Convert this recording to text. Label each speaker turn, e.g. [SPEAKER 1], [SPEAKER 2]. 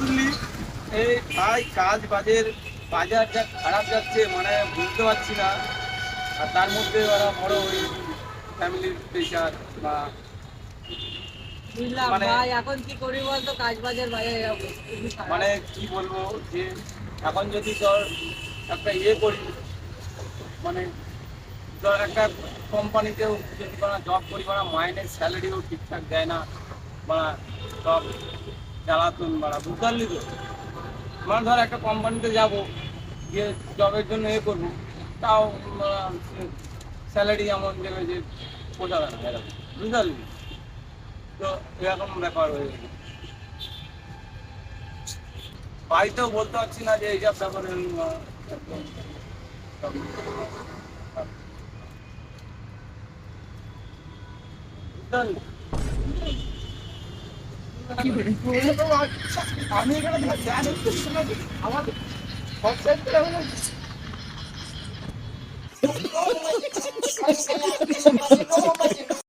[SPEAKER 1] বুঝলি? এই ভাই কাজ বাজের বাজার যা খারাপ যাচ্ছে মানে বুঝতে পারছি না। আর তার মধ্যে ওরা বড় ওই ফ্যামিলির প্রেশার বা
[SPEAKER 2] বুঝলাম
[SPEAKER 1] মানে
[SPEAKER 2] ভাই, এখন কি করি বলতো, কাজ বাজের বাইরে যাবো, খুবই খারাপ।
[SPEAKER 1] মানে কি বলবো যে এখন যদি ধর একটা ইয়ে করি মানে ধর একটা কোম্পানিতেও যদি কোনো জব করি মানে মাইনের স্যালারিও ঠিকঠাক দেয় না বা সব জ্বালাতন বাড়া, বুঝতে পারলি তো? মানে ধর একটা কোম্পানিতে যাবো গিয়ে জবের জন্য এ করবো, তাও স্যালারি এমন দেবে যে পোষাবে না এরকম, বুঝতে পারলি? তো এরকম ব্যাপার হয়ে গেছে। বাড়িতেও বলতে পারছি না যে এইসব ব্যাপারে একদম সব বুঝতে পারলি? আমি এখানে আমার